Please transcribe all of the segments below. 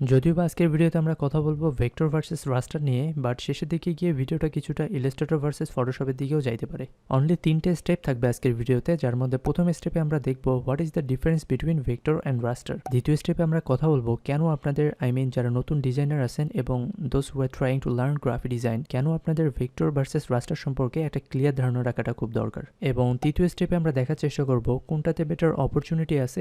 যদিও বা আজকের ভিডিওতে আমরা কথা বলবো ভেক্টর ভার্সেস রাস্টার নিয়ে, বাট শেষের দিকে গিয়ে ভিডিওটা কিছুটা ইলাস্ট্রেটর ভার্সেস ফটোশপের দিকেও যাইতে পারে। অনলি 3টে স্টেপ থাকবে আজকের ভিডিওতে, যার মধ্যে প্রথম স্টেপে আমরা দেখব what is the difference between vector and raster. দ্বিতীয় স্টেপে আমরা কথা বলবো কেন আপনাদের যারা নতুন ডিজাইনার আছেন এবং those who are trying to learn graphic design, কেন আপনাদের ভেক্টর ভার্সেস রাস্টার সম্পর্কে একটা ক্লিয়ার ধারণা রাখাটা খুব দরকার। এবং তৃতীয় স্টেপে আমরা দেখার চেষ্টা করব কোনটাতে বেটার অপরচুনিটি আছে,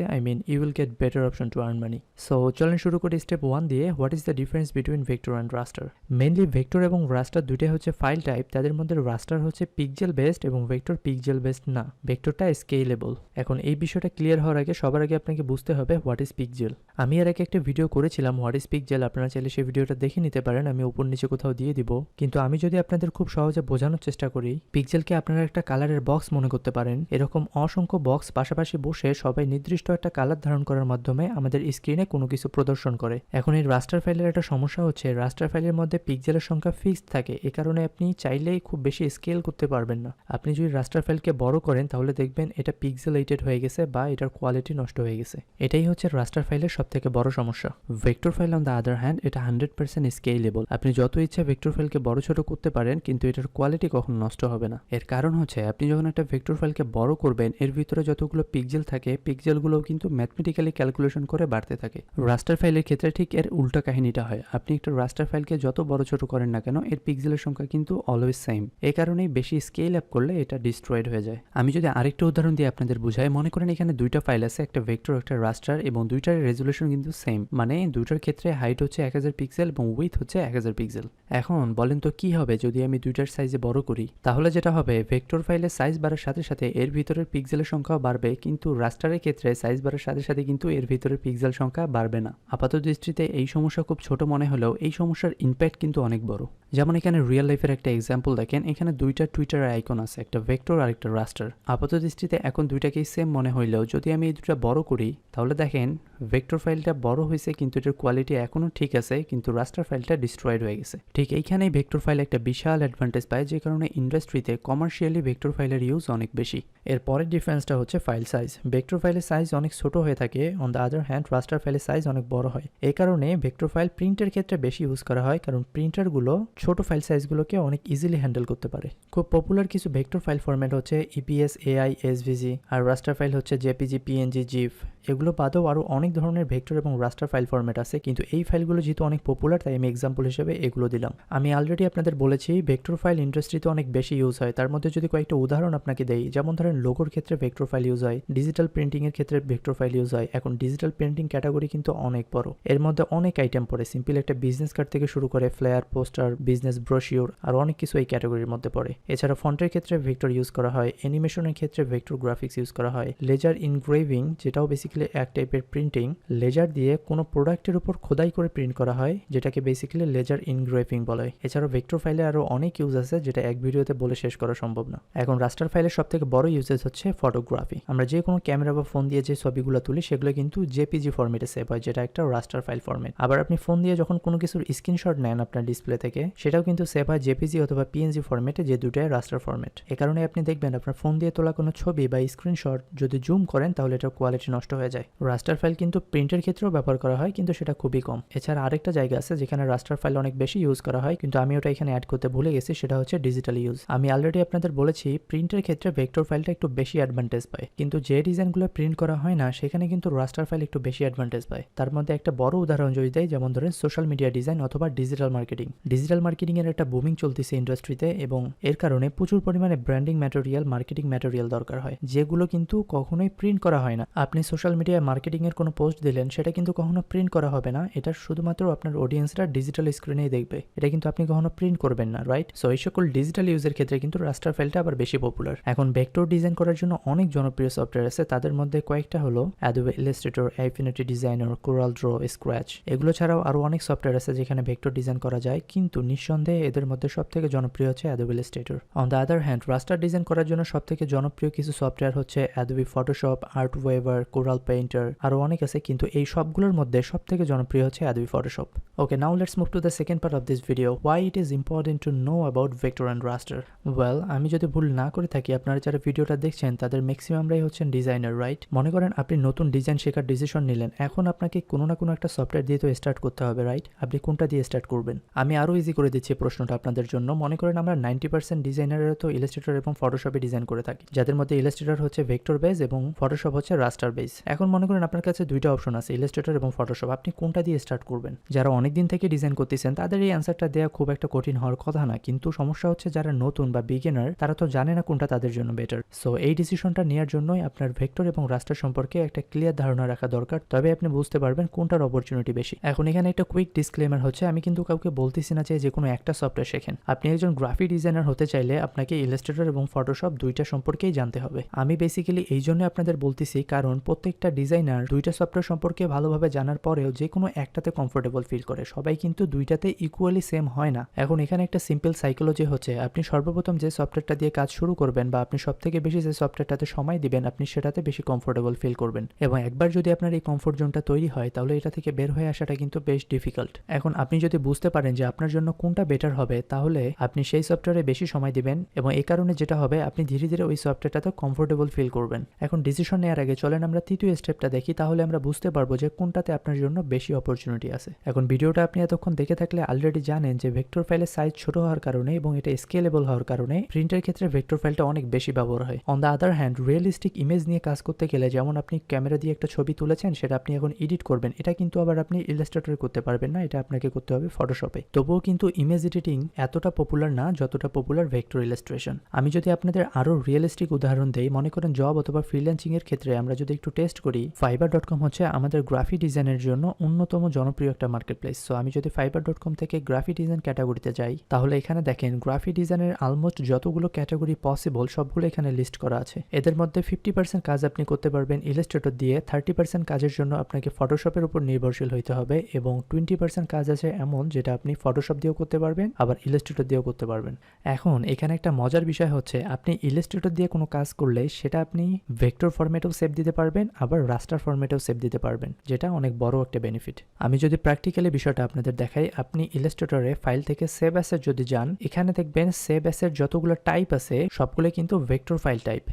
you will get better option to earn money. So চলেন শুরু করি স্টেপ 1 দিয়ে, what is the difference between vector and raster. Mainly vector এবং রাস্টার দুইটাই হচ্ছে ফাইল টাইপ, তাদের মধ্যে রাস্টার হচ্ছে পিক্সেল বেসড এবং ভেক্টর পিক্সেল বেসড না, ভেক্টরটা স্কেলেবল। এখন এই বিষয়টা ক্লিয়ার হওয়ার আগে সবার আগে আপনাকে বুঝতে হবে হোয়াট ইজ পিক্সেল। আমি এর আগে একটা ভিডিও করেছিলাম হোয়াট ইজ পিক্সেল, আপনারা চাইলে সেই ভিডিওটা দেখে নিতে পারেন, আমি উপর নিচে কোথাও দিয়ে দিব। কিন্তু আমি যদি আপনাদের খুব সহজে বোঝানোর চেষ্টা করি, পিক্সেলকে আপনারা একটা কালারের বক্স মনে করতে পারেন। এরকম অসংখ্য বক্স পাশাপাশি বসে সবাই নির্দিষ্ট একটা কালার ধারণ করার মাধ্যমে আমাদের স্ক্রিনে কোনো কিছু প্রদর্শন করে। এখন এই রাস্টার ফাইলের একটা সমস্যা হচ্ছে, রাস্টার ফাইলের মধ্যে পিক্সেলের সংখ্যা ফিক্সড থাকে, এ কারণে আপনি চাইলেই খুব বেশি স্কেল করতে পারবেন না। আপনি যদি রাস্টার ফাইলকে বড় করেন তাহলে দেখবেন এটা পিক্সেলেটেড হয়ে গেছে বা এটার কোয়ালিটি নষ্ট হয়ে গেছে। এটাই হচ্ছে রাস্টার ফাইলের সবথেকে বড় সমস্যা। Vector file on the other hand, এটা 100% স্কেলেবল। আপনি যত ইচ্ছা ভেক্টর ফাইলকে বড় ছোট করতে পারেন, কিন্তু এটার কোয়ালিটি কখনো নষ্ট হবে না। এর কারণ হচ্ছে আপনি যখন একটা ভেক্টর ফাইলকে বড় করবেন, এর ভিতরে যতগুলো পিক্সেল থাকে, পিক্সেলগুলোও কিন্তু ম্যাথমেটিক্যালি ক্যালকুলেশন করে বাড়তে থাকে। রাস্টার ফাইলের ক্ষেত্রে ঠিক এর উল্টা কাহিনীটা হয়। আপনি একটা রাস্টার ফাইলকে যত বড় ছোট করেন না কেন, এর পিক্সেলের সংখ্যা কিন্তু অলওয়েজ সেম। এই কারণেই বেশি স্কেল আপ করলে এটা ডিস্ট্রয়েড হয়ে যায়। আমি যদি আরেকটা উদাহরণ দিয়ে আপনাদের বুঝাই, মনে করেন এখানে দুইটা ফাইল আছে, একটা ভেক্টর একটা রাস্টার, এবং দুইটার রেজুলেশন কিন্তু সেম, মানে দুইটার ক্ষেত্রে হাইট হচ্ছে 1000 পিক্সেল এবং উইথ হচ্ছে 1000 পিক্সেল। এখন বলেন তো কি হবে যদি আমি দুইটার সাইজে বড় করি? তাহলে যেটা হবে, ভেক্টর ফাইলের সাইজ বাড়ার সাথে সাথে এর ভিতরের পিক্সেলের সংখ্যাও বাড়বে, কিন্তু রাস্টারের ক্ষেত্রে সাইজ বাড়ার সাথে সাথে কিন্তু এর ভিতরের পিক্সেল সংখ্যা বাড়বে না। আপাত দৃষ্টিতে এই সমস্যা খুব ছোট মনে হলেও এই সমস্যার ইম্প্যাক্ট কিন্তু অনেক বড়। যেমন এখানে রিয়েল লাইফের একটা এক্সাম্পল দেখেন, এখানে দুইটা টুইটার আইকন আছে, একটা ভেক্টর আর একটা রাস্টার। আপাত দৃষ্টিতে এখন দুইটাকেই সেম মনে হইলেও যদি আমি এই দুটা বড় করি, তাহলে দেখেন ভেক্টর ফাইলটা বড় হয়েছে কিন্তু এটার কোয়ালিটি এখনো ঠিক আছে, কিন্তু রাস্টার ফাইলটা ডিস্ট্রয়েড হয়ে গেছে। ঠিক এইখানেই ভেক্টর ফাইল একটা বিশাল অ্যাডভান্টেজ পায়, যে কারণে ইন্ডাস্ট্রিতে কমার্শিয়ালি ভেক্টর ফাইলের ইউজ অনেক বেশি। এর পরের ডিফারেন্সটা হচ্ছে ফাইল সাইজ। ভেক্টর ফাইলের সাইজ অনেক ছোট হয়ে থাকে, অন দ্য আদার হ্যান্ড রাস্টার ফাইলের সাইজ অনেক বড় হয়। এই কারণে ভেক্টর ফাইল প্রিন্টের ক্ষেত্রে বেশি ইউজ করা হয়, কারণ প্রিন্টারগুলো ছোট ফাইল সাইজগুলোকে অনেক ইজিলি হ্যান্ডেল করতে পারে। খুব পপুলার কিছু ভেক্টর ফাইল ফরম্যাট হচ্ছে ইপিএস, এআই, এসভিজি, আর রাস্টার ফাইল হচ্ছে জেপিজি, পিএনজি, জিফ। এগুলো বাদেও আরও অনেক ধরনের ভেক্টর এবং রাস্টার ফাইল ফরম্যাট আছে, কিন্তু এই ফাইলগুলো যেহেতু অনেক পপুলার তাই আমি এক্সাম্পল হিসেবে এগুলো দিলাম। আমি অলরেডি আপনাদের বলেছি ভেক্টর ফাইল ইন্ডাস্ট্রিতে অনেক বেশি ইউজ হয়। তার মধ্যে যদি কয়েকটা উদাহরণ আপনাকে দেই, যেমন ধরেন লোগোর ক্ষেত্রে ভেক্টর ফাইল ইউজ হয়, ডিজিটাল প্রিন্টিং এর ক্ষেত্রে ভেক্টর ফাইল ইউজ হয়। এখন ডিজিটাল প্রিন্টিং ক্যাটাগরি কিন্তু অনেক বড়, এর মধ্যে অনেক আইটেম পড়ে। সিম্পল একটা বিজনেস কার্ড থেকে শুরু করে ফ্লেয়ার, পোস্টার, বিজনেস ব্রোশিওর আর অনেক কিছু এই ক্যাটাগরির মধ্যে পড়ে। এছাড়া ফন্টের ক্ষেত্রে ভেক্টর ইউজ করা হয়, অ্যানিমেশনের ক্ষেত্রে ভেক্টর গ্রাফিক্স ইউজ করা হয়, লেজার ইনগ্রেভিং যেটাও বেসিক্যালি এক টাইপের প্রিন্টিং, লেজার দিয়ে কোনো প্রোডাক্টের উপর খোদাই করে প্রিন্ট করা হয়, যেটাকে বেসিক্যালি লেজার ইনগ্রেভিং বলা হয়। এছাড়াও ভেক্টর ফাইলে আরও অনেক ইউজ আছে, যেটা এক ভিডিওতে বলে শেষ করা সম্ভব না। এখন রাস্টার ফাইলের সবথেকে বড় ইউজেস হচ্ছে ফটোগ্রাফি। আমরা যে কোনো ক্যামেরা বা ফোন দিয়ে যে ছবিগুলো তুলি সেগুলো কিন্তু জেপিজি ফরম্যাটে সেভ হয়, যেটা একটা রাস্টার ফাইল ফরম্যাট। আবার আপনি ফোন দিয়ে যখন কোনো কিছুর স্ক্রিনশট নেন আপনার ডিসপ্লে থেকে, সেটাও কিন্তু সেভ হয় জেপিজি অথবা পিএনজি ফরম্যাটে, যে দুটাই রাস্টার ফরম্যাট। এ কারণে আপনি দেখবেন আপনার ফোন দিয়ে তোলা কোনো ছবি বা স্ক্রিনশট যদি জুম করেন তাহলে এটার কোয়ালিটি নষ্ট হয়ে যায়। রাস্টার ফাইল কিন্তু প্রিন্টের ক্ষেত্রেও ব্যবহার করা হয়, কিন্তু সেটা খুবই কম। এছাড়া আরেকটা জায়গা আছে যেখানে রাস্টার ফাইল অনেক বেশি ইউজ করা হয়, কিন্তু আমি ওটা এখানে অ্যাড করতে ভুলে গেছি, সেটা হচ্ছে ডিজিটাল ইউজ। আমি অলরেডি আপনাদের বলেছি প্রিন্টের ক্ষেত্রে ভেক্টর ফাইলটা একটু বেশি অ্যাডভান্টেজ পায়, কিন্তু যে ডিজাইনগুলো প্রিন্ট করা হয় না সেখানে কিন্তু রাস্টার ফাইল একটু বেশি অ্যাডভান্টেজ পায়। তার মধ্যে একটা বড় উদাহরণ যদি দেয়, যেমন ধরেন সোশ্যাল মিডিয়া ডিজাইন অথবা ডিজিটাল মার্কেটিং। ডিজিটাল মার্কেটিং এর একটা বুমিং চলতেছে ইন্ডাস্ট্রিতে, এবং এর কারণে প্রচুর পরিমাণে ব্র্যান্ডিং ম্যাটেরিয়াল, মার্কেটিং ম্যাটেরিয়াল দরকার হয়, যেগুলো কিন্তু কখনোই প্রিন্ট করা হয় না। আপনি সোশ্যাল মিডিয়ায় মার্কেটিং এর কোনো পোস্ট দিলেন, সেটা কিন্তু কখনো প্রিন্ট করা হবে না, এটা শুধুমাত্র আপনার অডিয়েন্সরা ডিজিটাল স্ক্রিনেই দেখবে, এটা কিন্তু আপনি কখনো প্রিন্ট করবেন না, রাইট? সো এই সকল ডিজিটাল ইউজের ক্ষেত্রে কিন্তু রাস্টার ফাইলটা আবার বেশি পপুলার। এখন ভেক্টর ডিজাইন করার জন্য অনেক জনপ্রিয় সফটওয়্যার আছে, তাদের মধ্যে কয়েকটা হলো Adobe Illustrator, Affinity Designer, Coral Draw, Scratch। এগুলো ছাড়াও আরো অনেক সফটওয়্যার আছে যেখানে ভেক্টর ডিজাইন করা যায়, কিন্তু নিঃসন্দেহে এদের মধ্যে সবথেকে জনপ্রিয় হচ্ছে Adobe Illustrator। On the other hand raster design করার জন্য সবথেকে জনপ্রিয় কিছু সফটওয়্যার হচ্ছে Adobe Photoshop, Artweaver, Coral canvas painter, আরও অনেক আছে, কিন্তু এই সবগুলোর মধ্যে সব থেকে জনপ্রিয় হচ্ছে Adobe Photoshop. Okay, now let's move to the second part of this video, why it is important to know about vector and raster. Well, আমি যদি ভুল না করে থাকি আপনারা যারা ভিডিওটা দেখছেন তাদের ম্যাক্সিমামরাই হচ্ছেন ডিজাইনার, রাইট? মনে করেন আপনি নতুন ডিজাইন শেখার ডিসিশন নিলেন, এখন আপনাকে কোনো না কোনো একটা সফটওয়্যার দিয়ে তো স্টার্ট করতে হবে, রাইট? আপনি কোনটা দিয়ে স্টার্ট করবেন? আমি আরও ইজি করে দিচ্ছি প্রশ্নটা আপনাদের জন্য। মনে করেন আমরা 90% ডিজাইনাররা তো ইলাস্ট্রেটর এবং ফটোশপে ডিজাইন করে থাকি, যাদের মধ্যে ইলাস্ট্রেটর হচ্ছে ভেক্টর বেস এবং ফটোশপ হচ্ছে রাস্টার বেস। এখন মনে করেন আপনার কাছে দুইটা অপশন আছে, ইলাস্ট্রেটর এবং ফটোশপ, আপনি কোনটা দিয়ে স্টার্ট করবেন? যারা অনেকদিন থেকে ডিজাইন করতেছেন তাদের এই অ্যান্সারটা দেওয়া খুব একটা কঠিন হওয়ার কথা না, কিন্তু সমস্যা হচ্ছে যারা নতুন বা বিগিনার তারা তো জানে না কোনটা তাদের জন্য বেটার। সো এই ডিসিশনটা নেওয়ার জন্যই আপনার ভেক্টর এবং রাস্টার সম্পর্কে একটা ক্লিয়ার ধারণা রাখা দরকার, তবে আপনি বুঝতে পারবেন কোনটার অপরচুনিটি বেশি। এখন এখানে একটা কুইক ডিসক্লেমার হচ্ছে, আমি কিন্তু কাউকে বলতেছি না যে কোনো একটা সফটওয়্যার শেখেন। আপনি একজন গ্রাফিক ডিজাইনার হতে চাইলে আপনাকে ইলাস্ট্রেটর এবং ফটোশপ দুইটা সম্পর্কেই জানতে হবে। আমি বেসিক্যালি এই জন্য আপনাদের বলতেছি কারণ প্রত্যেকটা ডিজাইনার দুইটা সফটওয়্যার সম্পর্কে ভালোভাবে জানার পরেও যে কোনো একটাতে কমফোর্টেবল ফিল করে, সবাই কিন্তু দুইটাতে ইকুয়ালি সেম হয় না। এখন এখানে একটা সিম্পল সাইকোলজি হচ্ছে, আপনি সর্বপ্রথম যে সফটওয়্যারটা দিয়ে কাজ শুরু করবেন বা আপনি সব থেকে বেশি যে সফটওয়্যারটাতে সময় দিবেন আপনি সেটাতে বেশি কমফোর্টেবল ফিল করবেন, এবং একবার যদি আপনার এই কমফোর্ট জোনটা তৈরি হয় তাহলে এটা থেকে বের হয়ে আসাটা কিন্তু বেশ ডিফিকাল্ট। এখন আপনি যদি বুঝতে পারেন যে আপনার জন্য কোনটা বেটার হবে তাহলে আপনি সেই সফটওয়্যারে বেশি সময় দিবেন, এবং এই কারণে যেটা হবে আপনি ধীরে ধীরে ওই সফটওয়্যারটাতে কমফোর্টেবল ফিল করবেন। এখন ডিসিশন নেওয়ার আগে চলেন আমরা তৃতীয় স্টেপটা দেখি, তাহলে আমরা বুঝতে পারবো যে কোনটাতে আপনার জন্য বেশি অপরচুনিটি আছে। এখন ভিডিওটা আপনি এতক্ষণ দেখে থাকলে অলরেডি জানেন যে ভেক্টর ফাইলের সাইজ ছোট হওয়ার কারণে এবং এটা স্কেলেবল হওয়ার কারণে প্রিন্টের ক্ষেত্রে ভেক্টর ফাইলটা অনেক বেশি ব্যবহার হয়। On the other hand, realistic image নিয়ে কাজ করতে গেলে যেমন আপনি ক্যামেরা দিয়ে একটা ছবি তুলেছেন সেটা আপনি এখন এডিট করবেন, এটা কিন্তু আবার আপনি ইলাস্ট্রেটরে করতে পারবেন না, এটা আপনাকে করতে হবে ফটোশপে। তবুও কিন্তু ইমেজ এডিটিং এতটা পপুলার না যতটা পপুলার ভেক্টর ইলাস্ট্রেশন। আমি যদি আপনাদের আরো রিয়েলিস্টিক উদাহরণ দেই, মনে করেন জব অথবা ফ্রিল্যান্সিং এর ক্ষেত্রে আমরা যদি একটু টেস্ট করি, fiverr.com হচ্ছে আমাদের গ্রাফিক ডিজাইনের জন্য অন্যতম জনপ্রিয় একটা মার্কেট প্লেস। সো আমি যদি fiverr.com থেকে গ্রাফিক ডিজাইন ক্যাটাগরিতে যাই তাহলে এখানে দেখেন গ্রাফিক ডিজাইনের অলমোস্ট যতগুলো ক্যাটাগরি পসিবল সবগুলো এখানে লিস্ট করা আছে। এদের মধ্যে 50% কাজ আপনি করতে পারবেন ইলাস্ট্রেটর দিয়ে, 30% কাজের জন্য আপনাকে ফটোশপের উপর নির্ভরশীল হইতে হবে, এবং 20% কাজ আছে এমন যেটা আপনি ফটোশপ দিয়েও করতে পারবেন আবার ইলাস্ট্রেটর দিয়েও করতে পারবেন। এখন এখানে একটা মজার বিষয় হচ্ছে, আপনি ইলাস্ট্রেটর দিয়ে কোনো কাজ করলে সেটা আপনি ভেক্টর ফরম্যাটেও সেভ দিতে পারবেন আবার রাস্টার ফরম্যাটেও সেভ দিতে পারবেন, যেটা অনেক বড় একটা বেনিফিট। আমি যদি প্র্যাকটিক্যালি বিষয়টা আপনাদের দেখাই, আপনি ইলাস্ট্রেটরে ফাইল থেকে সেভ অ্যাসেট যদি যান, এখানে দেখবেন সেভ অ্যাসেট যতগুলো টাইপ আছে সবগুলো কিন্তু ভেক্টর ফাইল টাইপ।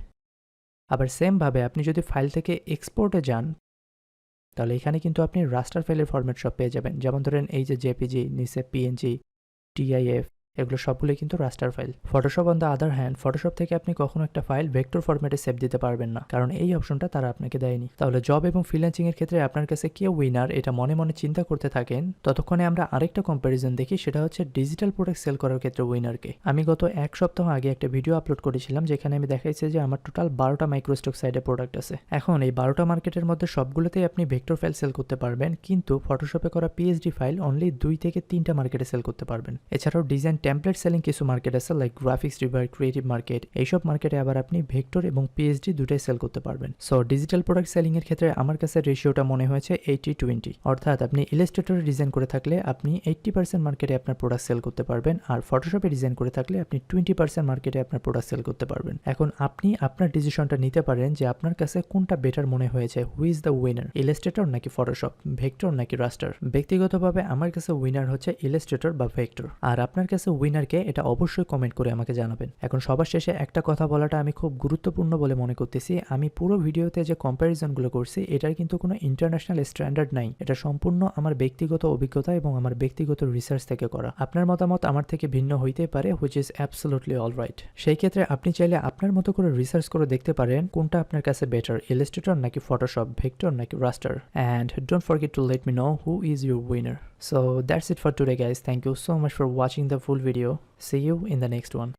আবার সেম ভাবে আপনি যদি ফাইল থেকে এক্সপোর্টে যান তাহলে এখানে কিন্তু আপনি রাস্টার ফাইলের ফরম্যাট সব পেয়ে যাবেন, যেমন ধরেন এই যে জেপিজি, নিচে পিএনজি, টিআইএফ, এগুলো সবগুলোই কিন্তু raster file. Photoshop on the other hand, Photoshop থেকে আপনি কখনো একটা ফাইল ভেক্টর ফরম্যাটে সেভ দিতে পারবেন না, কারণ এই অপশনটা তারা আপনাকে দেয়নি। তাহলে জব এবং ফ্রিল্যান্সিং এর ক্ষেত্রে আপনার কাছে কে উইনার এটা মনে মনে চিন্তা করতে থাকেন, ততক্ষণে আমরা আরেকটা কম্প্যারিজন দেখি, সেটা হচ্ছে ডিজিটাল প্রোডাক্ট সেল করার ক্ষেত্রে উইনারকে। আমি গত এক সপ্তাহ আগে একটা ভিডিও আপলোড করেছিলাম যেখানে আমি দেখাইছি যে আমার টোটাল 12টা মাইক্রোস্টক সাইডে প্রোডাক্ট আছে। এখন এই 12টা মার্কেটের মধ্যে সবগুলোতেই আপনি ভেক্টর ফাইল সেল করতে পারবেন, কিন্তু ফটোশপে করা পিএইচডি ফাইল অনলি 2 থেকে 3টা মার্কেটে সেল করতে পারবেন। এছাড়াও ডিজাইন টেমপ্লেট সেলিং কিছু মার্কেট আছে like graphics river, creative market, এইসব মার্কেটে আবার আপনি ভেক্টর এবং পিএইচডি দুটাই সেল করতে পারবেন। সো ডিজিটাল প্রোডাক্ট সেলিং এর ক্ষেত্রে আমার কাছে রেশিওটা মনে হয়েছে 80-20, অর্থাৎ আপনি ইলাস্ট্রেটরে ডিজাইন করে থাকলে আপনি 80% মার্কেটে আপনার প্রোডাক্ট সেল করতে পারবেন, আর ফটোশপে ডিজাইন করে থাকলে আপনি 20% মার্কেটে আপনার প্রোডাক্ট সেল করতে পারবেন। এখন আপনি আপনার ডিসিশনটা নিতে পারেন যে আপনার কাছে কোনটা বেটার মনে হয়েছে, who is the winner, Illustrator নাকি ফটোশপ, ভেক্টর নাকি রাস্টার। ব্যক্তিগতভাবে আমার কাছে উইনার হচ্ছে ইলাস্ট্রেটর বা ভেক্টর, আর আপনার কাছে উইনারকে এটা অবশ্যই কমেন্ট করে আমাকে জানাবেন। এখন সবার শেষে একটা কথা বলাটা আমি খুব গুরুত্বপূর্ণ বলে মনে করতেছি, আমি পুরো ভিডিওতে যে কম্প্যারিজনগুলো করছি এটার কিন্তু কোনো ইন্টারন্যাশনাল স্ট্যান্ডার্ড নাই, এটা সম্পূর্ণ আমার ব্যক্তিগত অভিজ্ঞতা এবং আমার ব্যক্তিগত রিসার্চ থেকে করা। আপনার মতামত আমার থেকে ভিন্ন হইতে পারে, হুইচ ইজ অ্যাবসলিউটলি অলরাইট। সেই ক্ষেত্রে আপনি চাইলে আপনার মতো করে রিসার্চ করে দেখতে পারেন কোনটা আপনার কাছে বেটার, ইলাস্ট্রেটর নাকি ফটোশপ, ভেক্টর নাকি raster. And don't forget to let me know who is your winner. So that's it for today guys, thank you so much for watching the full video, see you in the next one.